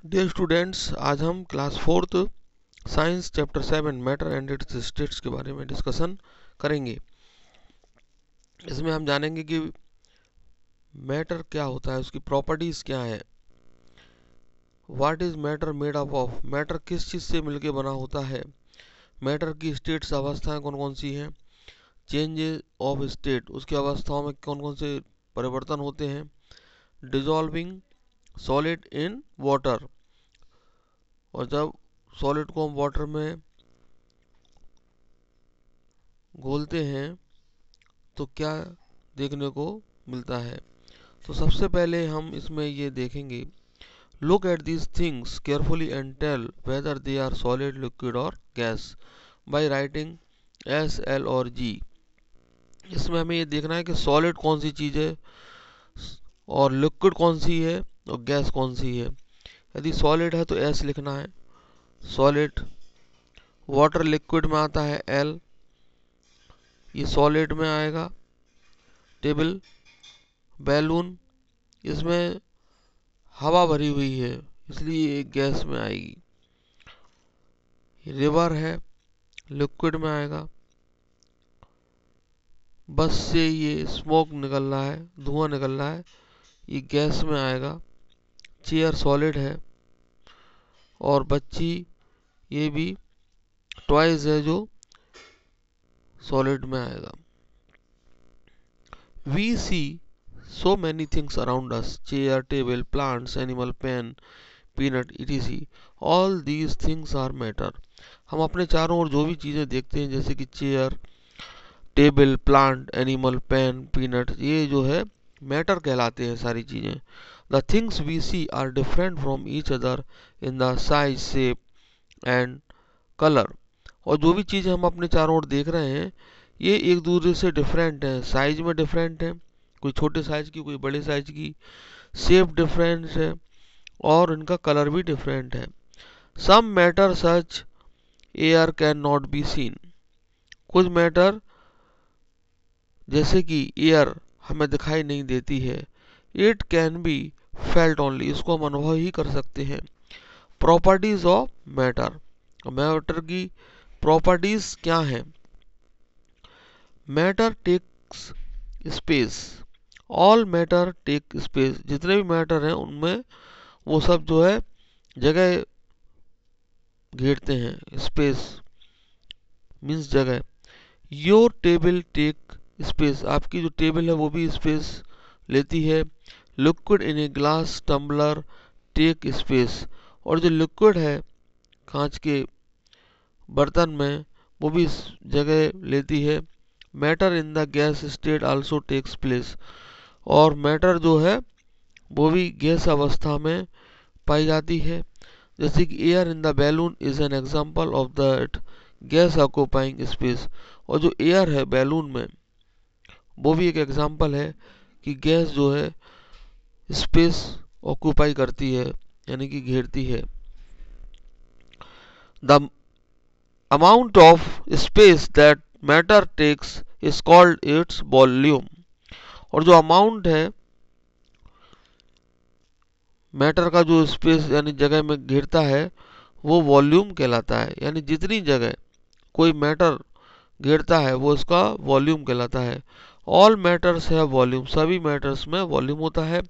Dear students, आज हम class fourth science chapter 7 matter and it's states के बारे में डिस्कशन करेंगे। इसमें हम जानेंगे कि मैटर क्या होता है, उसकी प्रॉपर्टीज़ क्या है, what is matter made up of, matter किस चीज़ से मिलके बना होता है, मैटर की स्टेट्स अवस्थाएं कौन कौन सी हैं, चेंजेस ऑफ स्टेट उसकी अवस्थाओं में कौन कौन से परिवर्तन होते हैं, डिजॉल्विंग सॉलिड इन वाटर, और जब सॉलिड को हम वाटर में घोलते हैं तो क्या देखने को मिलता है। तो सबसे पहले हम इसमें ये देखेंगे, look at these things carefully and tell whether they are solid liquid और gas by writing S L or G. इसमें हमें ये देखना है कि सॉलिड कौन सी चीज़ है और लिक्विड कौन सी है और गैस कौन सी है। यदि सॉलिड है तो एस लिखना है, सॉलिड। वाटर लिक्विड में आता है एल, ये सॉलिड में आएगा। टेबल बैलून, इसमें हवा भरी हुई है इसलिए एक गैस में आएगी। रिवर है, लिक्विड में आएगा। बस से ये स्मोक निकल रहा है, धुआं निकल रहा है, ये गैस में आएगा। चेयर सॉलिड है, और बच्ची ये भी टॉयज है जो सॉलिड में आएगा। We see so many things around us, chair, table, plants, animal, pen, peanut, etc. All these things are matter. हम अपने चारों ओर जो भी चीज़ें देखते हैं जैसे कि chair, table, plant, animal, pen, peanut, ये जो है मैटर कहलाते हैं सारी चीज़ें। The things we see are different from each other in the size, shape and colour. और जो भी चीज़ें हम अपने चारों ओर देख रहे हैं ये एक दूसरे से डिफरेंट है, साइज में डिफरेंट है, कोई छोटे साइज की कोई बड़े साइज की, शेप डिफरेंट है और इनका कलर भी डिफरेंट है। Some matter such air can not be seen, कुछ मैटर जैसे कि एयर हमें दिखाई नहीं देती है। It can be felt only, इसको हम अनुभव ही कर सकते हैं। प्रॉपर्टीज ऑफ मैटर, मैटर की प्रॉपर्टीज क्या है। Matter takes space, all matter take space, जितने भी मैटर हैं उनमें वो सब जो है जगह घेरते हैं। स्पेस मीन्स जगह। योर टेबल टेक स्पेस, आपकी जो टेबल है वो भी स्पेस लेती है। Liquid in a glass tumbler take space, और जो लिक्विड है कांच के बर्तन में वो भी जगह लेती है। Matter in the gas state also takes place, और मैटर जो है वो भी गैस अवस्था में पाई जाती है। जैसे कि air in the balloon is an example of that gas occupying space, और जो एयर है बैलून में वो भी एक एग्जांपल है कि गैस जो है स्पेस ऑक्यूपाई करती है, यानी कि घेरती है। The amount of space that matter takes is called its volume, और जो अमाउंट है मैटर का जो स्पेस यानी जगह में घेरता है वो वॉल्यूम कहलाता है। यानी जितनी जगह कोई मैटर घेरता है वो उसका वॉल्यूम कहलाता है। ऑल मैटर्स है वॉल्यूम, सभी मैटर्स में वॉल्यूम होता है।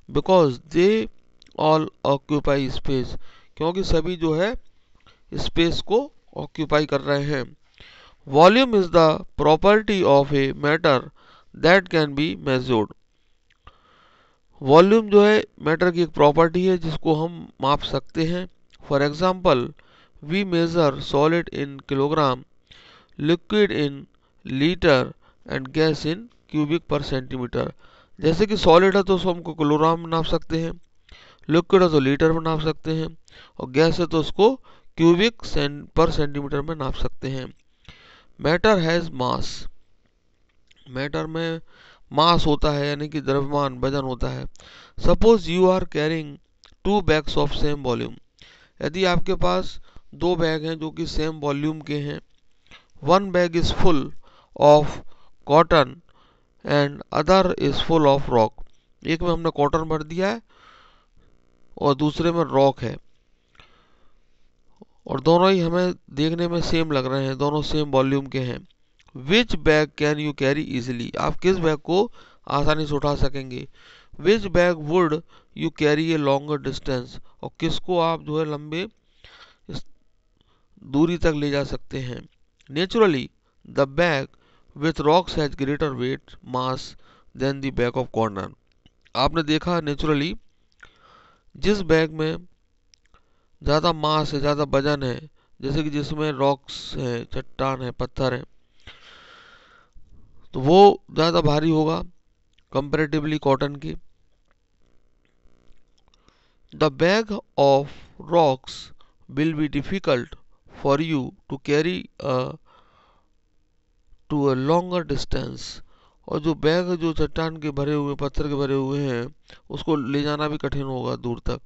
Because they all occupy space, क्योंकि सभी जो है स्पेस को ऑक्यूपाई कर रहे हैं। Volume is the property of a matter that can be measured, volume जो है मैटर की एक प्रॉपर्टी है जिसको हम माप सकते हैं। For example we measure solid in kilogram, liquid in litre and gas in cubic per centimetre. जैसे कि सॉलिड है तो उसको हम किलोग्राम में नाप सकते हैं, लिक्विड है तो लीटर में नाप सकते हैं, और गैस है तो उसको क्यूबिक पर सेंटीमीटर में नाप सकते हैं। मैटर हैज़ मास, मैटर में मास होता है यानी कि द्रव्यमान वजन होता है। Suppose you are carrying 2 bags of same volume, यदि आपके पास 2 बैग हैं जो कि सेम वॉल्यूम के हैं। 1 bag is full of cotton and other is full of rock, एक में हमने कॉटन भर दिया है और दूसरे में रॉक है, और दोनों ही हमें देखने में सेम लग रहे हैं, दोनों सेम वॉल्यूम के हैं। Which bag can you carry easily, आप किस बैग को आसानी से उठा सकेंगे। Which bag would you carry a longer distance, और किसको आप जो है लंबे दूरी तक ले जा सकते हैं। Naturally the bag with rocks has greater weight mass than the bag of corner, आपने देखा नेचुरली जिस बैग में ज़्यादा मास है, ज़्यादा वजन है, जैसे कि जिसमें रॉक्स है, चट्टान है, पत्थर है, तो वो ज़्यादा भारी होगा कंपैरेटिवली कॉटन की। The bag of rocks will be difficult for you to carry to a longer distance, और जो बैग जो चट्टान के भरे हुए, पत्थर के भरे हुए हैं, उसको ले जाना भी कठिन होगा दूर तक।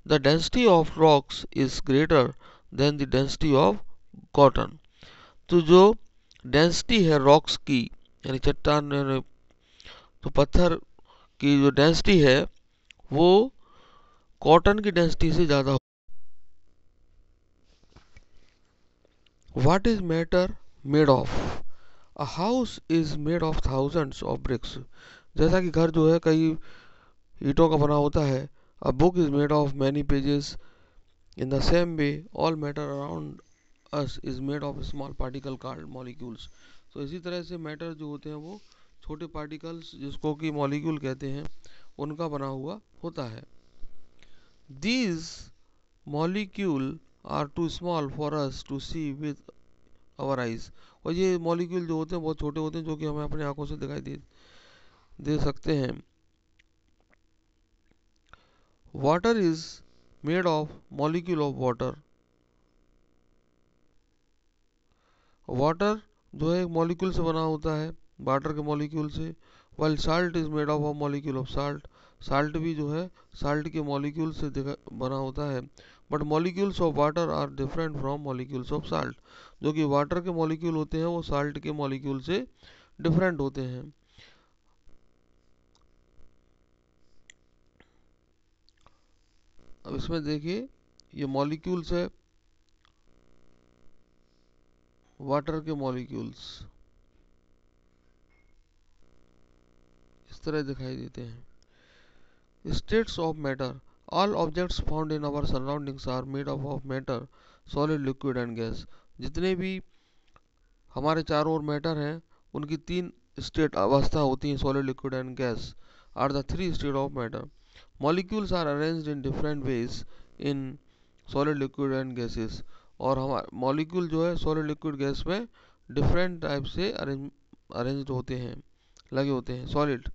The density of rocks is greater than the density of cotton, तो जो डेंसिटी है रॉक्स की, यानी चट्टान तो पत्थर की जो डेंसिटी है वो कॉटन की डेंसिटी से ज़्यादा। What is matter made of? A house is made of thousands of bricks. जैसा कि घर जो है कई ईंटों का बना होता है। A book is made of many pages. In the same way, all matter around us is made of small particle called molecules. तो इसी तरह से मैटर जो होते हैं वो छोटे पार्टिकल्स जिसको कि मॉलिक्यूल कहते हैं उनका बना हुआ होता है। These molecules are too small for us to see with our eyes. और ये मॉलिक्यूल जो होते हैं बहुत छोटे होते हैं जो कि हमें अपनी आंखों से दिखाई दे सकते हैं। Water is made of molecule of water, water जो है एक मॉलिक्यूल से बना होता है, वाटर के मॉलिक्यूल से। While salt is made of a molecule of salt, salt भी जो है साल्ट के मॉलिक्यूल से बना होता है। But molecules of water are different from molecules of salt, जो कि वाटर के मॉलिक्यूल होते हैं वो साल्ट के मॉलिक्यूल से डिफरेंट होते हैं। अब इसमें देखिए ये मॉलिक्यूल्स है, वाटर के मॉलिक्यूल्स इस तरह दिखाई देते हैं। States of matter, all objects found in our surroundings are made up of matter, solid, liquid and gas. जितने भी हमारे चारों ओर मैटर हैं उनकी तीन स्टेट अवस्था होती हैं, solid, liquid and gas are the three state of matter. Molecules are arranged in different ways in solid, liquid and gases, और हमारे मॉलिक्यूल जो है सॉलिड, लिक्विड, गैस में डिफरेंट टाइप से अरेंज्ड होते हैं, लगे होते हैं। Solid,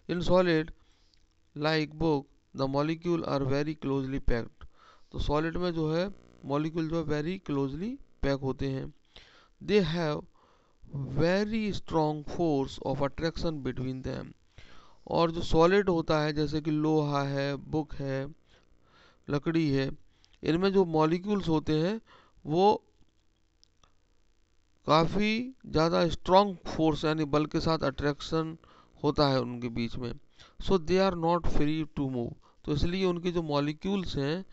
in solid like book the molecule are very closely packed, तो सॉलिड में जो है मॉलिक्यूल जो है वेरी क्लोजली पैक होते हैं। They have very strong force of attraction between them, और जो सॉलिड होता है जैसे कि लोहा है, बुक है, लकड़ी है, इनमें जो मॉलिक्यूल्स होते हैं वो काफ़ी ज़्यादा स्ट्रॉन्ग फोर्स यानी बल के साथ अट्रैक्शन होता है उनके बीच में। So they are not free to move, तो इसलिए उनके जो मॉलिक्यूल्स हैं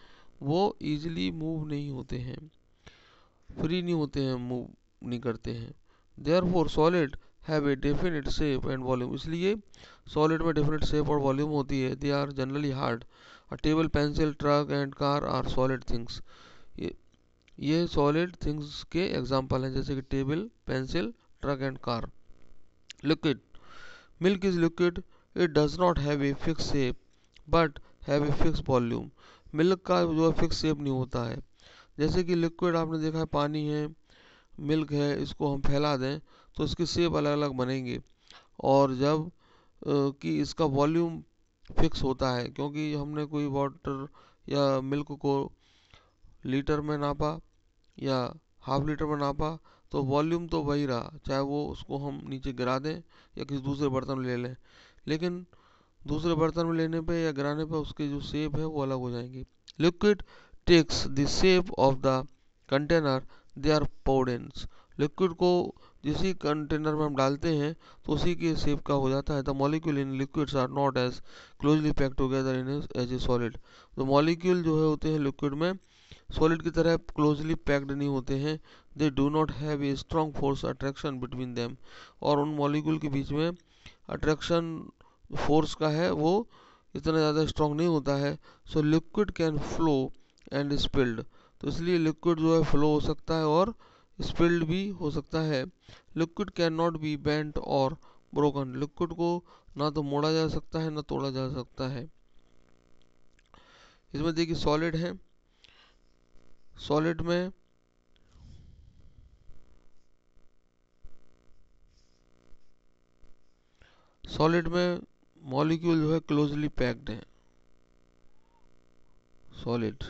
वो ईजिली मूव नहीं होते हैं, फ्री नहीं होते हैं, मूव नहीं करते हैं। Therefore solid have a definite shape and volume, इसलिए सॉलिड में डेफिनेट शेप और वॉल्यूम होती है। They are generally hard, a table, pencil, truck and car are solid things, ये सॉलिड थिंग्स के एग्जांपल हैं जैसे कि table, pencil, truck and car. Liquid, milk is liquid, it does not have a fix shape but have a fix volume, milk का जो है fix shape नहीं होता है। जैसे कि लिक्विड आपने देखा है पानी है, मिल्क है, इसको हम फैला दें तो इसकी शेप अलग अलग बनेंगे, और जब कि इसका वॉल्यूम फिक्स होता है क्योंकि हमने कोई वाटर या मिल्क को लीटर में नापा या हाफ लीटर में नापा तो वॉल्यूम तो वही रहा, चाहे वो उसको हम नीचे गिरा दें या किसी दूसरे बर्तन में ले लें, लेकिन दूसरे बर्तन में लेने पे या गिराने पे उसकी जो शेप है वो अलग हो जाएंगी। Liquid takes the shape of the container they are poured in, liquid को जिसी कंटेनर में हम डालते हैं तो उसी के शेप का हो जाता है। The molecule in liquids are not as closely packed together in as a solid. तो मॉलिक्यूल जो है होते हैं लिक्विड में सॉलिड की तरह क्लोजली पैक्ड नहीं होते हैं। They do not have a strong force attraction between them, और उन मॉलिक्यूल के बीच में अट्रैक्शन फोर्स का है वो इतना ज़्यादा स्ट्रॉन्ग नहीं होता है। So liquid can flow and spilled, तो इसलिए लिक्विड जो है फ्लो हो सकता है और स्पिल्ड भी हो सकता है। Liquid can not B bent और ब्रोकन, लिक्विड को ना तो मोड़ा जा सकता है ना तोड़ा जा सकता है। इसमें देखिए सॉलिड है, सॉलिड में मॉलिक्यूल जो है क्लोजली पैक्ड है सॉलिड।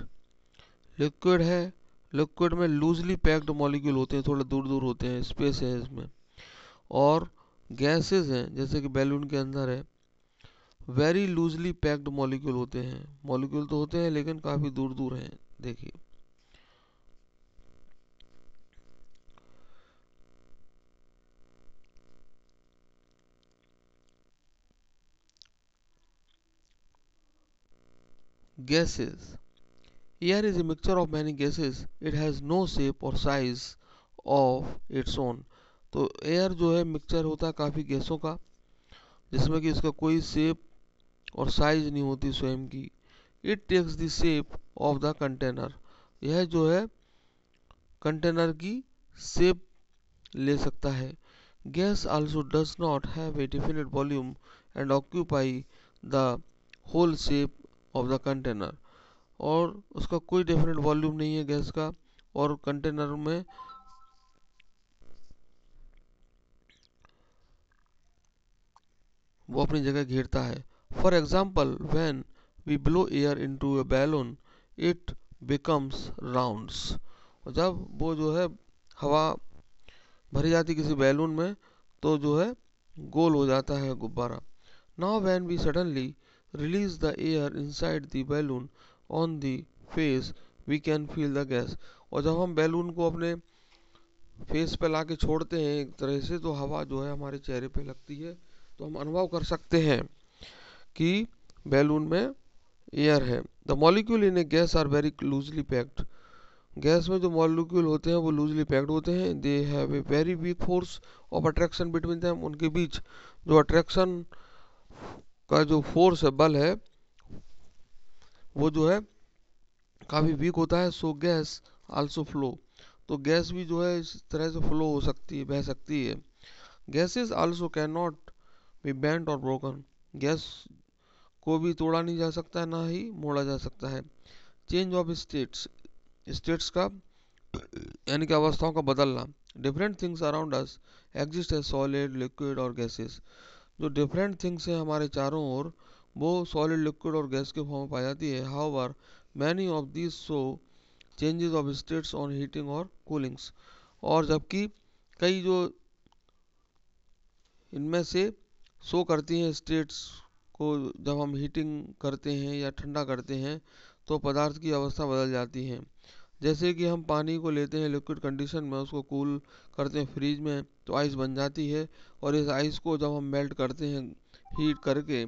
लिक्विड है, लिक्विड में लूजली पैक्ड मॉलिक्यूल होते हैं, थोड़ा दूर दूर होते हैं, स्पेस है इसमें। और गैसेस हैं जैसे कि बैलून के अंदर है, वेरी लूजली पैक्ड मॉलिक्यूल होते हैं, मॉलिक्यूल तो होते हैं लेकिन काफ़ी दूर दूर हैं। देखिए gases, air is a mixture of many gases, it has no shape or size of its own। तो एयर जो है मिक्सचर होता है काफ़ी गैसों का, जिसमें कि इसका कोई शेप और साइज नहीं होती स्वयं की। It takes the shape of the container, यह जो है कंटेनर की शेप ले सकता है। Gas also does not have a definite volume and occupy the whole shape of the container, और उसका कोई डेफिनेट वॉल्यूम नहीं है गैस का, और कंटेनर में वो अपनी जगह घेरता है। For example when we blow air into a balloon it becomes rounds, और जब वो जो है हवा भरी जाती किसी बैलून में तो जो है गोल हो जाता है गुब्बारा। Now when we suddenly release the air inside the balloon on the face we can feel the gas, और जब हम बैलून को अपने फेस पे ला के छोड़ते हैं एक तरह से तो हवा जो है हमारे चेहरे पे लगती है, तो हम अनुभव कर सकते हैं कि बैलून में एयर है। The molecule in a gas are very loosely packed, gas में जो मॉलिक्यूल होते हैं वो लूजली पैक्ड होते हैं। They have a very weak force of attraction between them, उनके बीच जो अट्रैक्शन का जो फोर्स है, बल है, वो जो है काफ़ी वीक होता है। सो गैस आल्सो फ्लो, तो गैस भी जो है इस तरह से फ्लो हो सकती है, बह सकती है। Gases also can not B bent और ब्रोकन, गैस को भी तोड़ा नहीं जा सकता है ना ही मोड़ा जा सकता है। चेंज ऑफ स्टेट्स, स्टेट्स का यानी कि अवस्थाओं का बदलना। Different things around us exist as solid liquid और गैसेस, जो डिफरेंट थिंग्स हैं हमारे चारों ओर वो सॉलिड लिक्विड और गैस के फॉर्म में पाई जाती है। However many of these show changes of states on heating और कूलिंग्स, और जबकि कई जो इनमें से शो करती हैं स्टेट्स को, जब हम हीटिंग करते हैं या ठंडा करते हैं तो पदार्थ की अवस्था बदल जाती है। जैसे कि हम पानी को लेते हैं लिक्विड कंडीशन में, उसको कूल करते हैं फ्रीज में तो आइस बन जाती है, और इस आइस को जब हम मेल्ट करते हैं हीट करके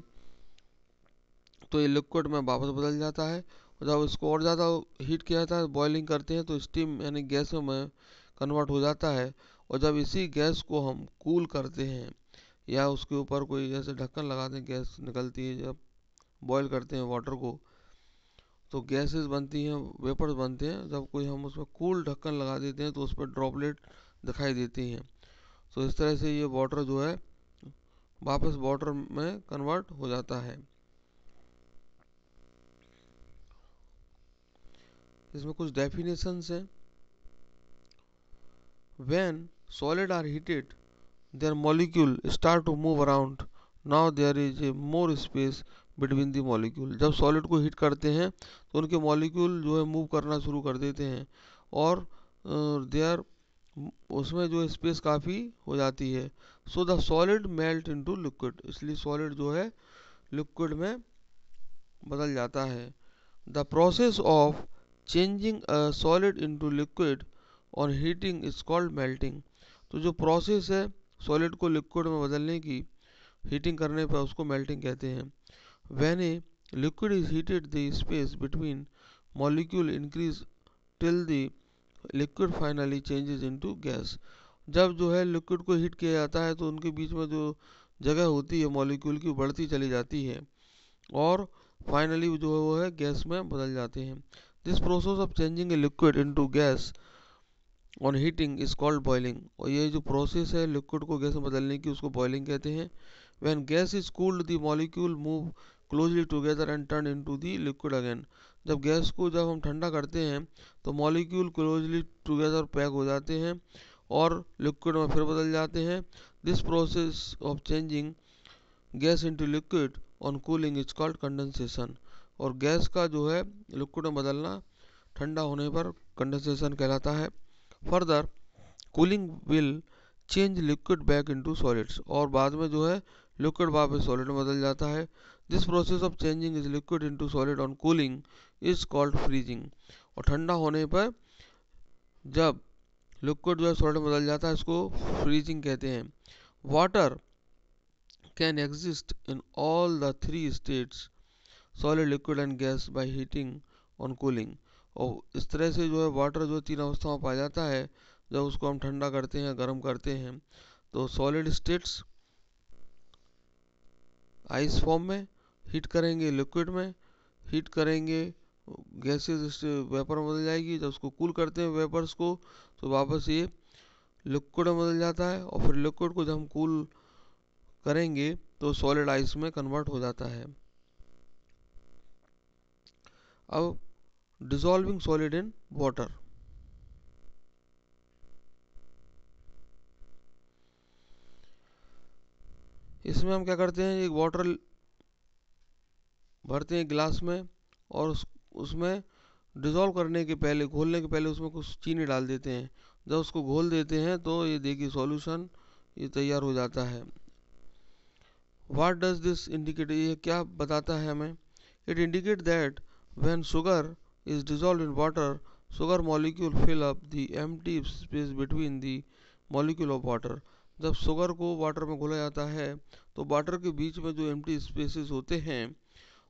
तो ये लिक्विड में वापस बदल जाता है, और जब इसको और ज़्यादा हीट किया जाता है बॉइलिंग करते हैं तो स्टीम यानी गैसों में कन्वर्ट हो जाता है। और जब इसी गैस को हम कूल करते हैं या उसके ऊपर कोई ऐसे ढक्कन लगाते हैं, गैस निकलती है, जब बॉयल करते हैं वाटर को तो गैसेस बनती हैं, वेपर्स बनते हैं। जब कोई हम उसमें कूल ढक्कन लगा देते हैं तो उस पर ड्रॉपलेट दिखाई देती हैं। तो इस तरह से ये वाटर जो है वापस वाटर में कन्वर्ट हो जाता है। इसमें कुछ डेफिनेशंस हैं। When solid are heated their molecule start to move around, now there is a more space between the molecule। जब सॉलिड को हीट करते हैं तो उनके मॉलिक्यूल जो है मूव करना शुरू कर देते हैं, और देयर उसमें जो स्पेस काफ़ी हो जाती है। So the solid melt into liquid, इसलिए सॉलिड जो है लिक्विड में बदल जाता है। The process of changing a solid into liquid on heating is called melting, तो जो प्रोसेस है सॉलिड को लिक्विड में बदलने की, हीटिंग करने पर उसको मेल्टिंग कहते हैं। When a liquid is heated the space between molecule increase till the liquid finally changes into gas. जब जो है लिक्विड को हीट किया जाता है तो उनके बीच में जो जगह होती है मॉलिक्यूल की बढ़ती चली जाती है और फाइनली जो है वो है गैस में बदल जाते हैं। This process of changing a liquid into gas on heating is called boiling. और ये जो प्रोसेस है लिक्विड को गैस में बदलने की उसको बॉइलिंग कहते हैं। When gas is cooled the molecule move closely together and turn into the liquid again. जब हम ठंडा करते हैं तो मॉलिक्यूल क्लोजली टुगेदर पैक हो जाते हैं और लिक्विड में फिर बदल जाते हैं। This process of changing gas into liquid on cooling is called condensation. और गैस का जो है लिक्विड में बदलना ठंडा होने पर कंडेंसेशन कहलाता है। Further cooling will change liquid back into solids. और बाद में जो है लिक्विड वापस सॉलिड में बदल जाता है। This process of changing is liquid into solid on cooling is called freezing. और ठंडा होने पर जब लिक्विड जो है सॉलिड में बदल जाता है इसको फ्रीजिंग कहते हैं। Water can exist in all the three states solid, liquid and gas by heating on cooling. और इस तरह से जो है वाटर जो तीन अवस्थाओं में पाया जाता है जब उसको हम ठंडा करते हैं गर्म करते हैं। तो सॉलिड स्टेट्स आइस फॉर्म में, हीट करेंगे लिक्विड में, हीट करेंगे गैसेस वेपर में बदल जाएगी। जब उसको कूल करते हैं वेपर्स को तो वापस ये लिक्विड में बदल जाता है और फिर लिक्विड को जब हम कूल करेंगे तो सॉलिड आइस में कन्वर्ट हो जाता है। अब डिसॉल्विंग सॉलिड इन वाटर। इसमें हम क्या करते हैं, एक वाटर भरते हैं गिलास में और उसमें डिज़ोल्व करने के पहले, घोलने के पहले उसमें कुछ चीनी डाल देते हैं। जब उसको घोल देते हैं तो ये देखिए सॉल्यूशन ये तैयार हो जाता है। व्हाट डज दिस इंडिकेट, ये क्या बताता है हमें? It indicate that when sugar is dissolve in water sugar molecule fill up the empty space between the molecule of water। जब शुगर को वाटर में घोला जाता है तो वाटर के बीच में जो एम्प्टी स्पेसेस होते हैं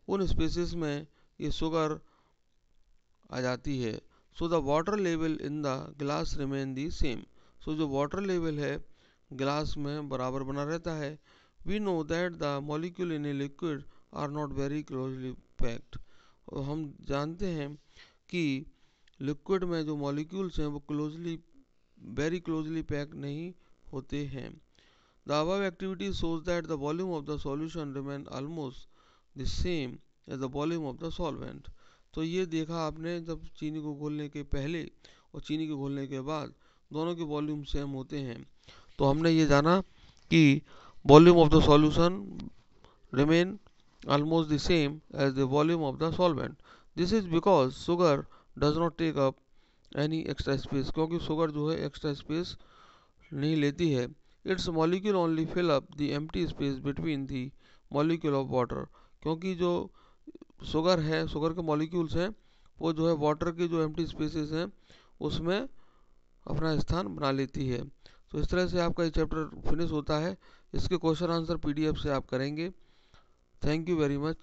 उन स्पेसेस में ये शुगर आ जाती है। So the water level in the glass remain the same. So जो वाटर लेवल है ग्लास में बराबर बना रहता है। We know that the molecule in a liquid are not very closely packed. और हम जानते हैं कि लिक्विड में जो मॉलिक्यूल्स हैं वो वेरी क्लोजली पैक नहीं होते हैं। The above activity shows that the volume of the solution remain almost the same as the volume of the solvent। तो ये देखा आपने जब चीनी को घोलने के पहले और चीनी को घोलने के बाद दोनों के वॉल्यूम सेम होते हैं। तो हमने ये जाना कि volume of the solution remain almost the same as the volume of the solvent। This is because sugar does not take up any extra space, क्योंकि शुगर जो है एक्स्ट्रा स्पेस नहीं लेती है। Its molecule only fill up the empty space between the molecule of water. क्योंकि जो sugar है, sugar के मॉलिक्यूल्स हैं वो जो है वाटर के जो एम्प्टी स्पेसेस हैं उसमें अपना स्थान बना लेती है। तो इस तरह से आपका ये चैप्टर फिनिश होता है। इसके क्वेश्चन आंसर PDF से आप करेंगे। Thank you very much.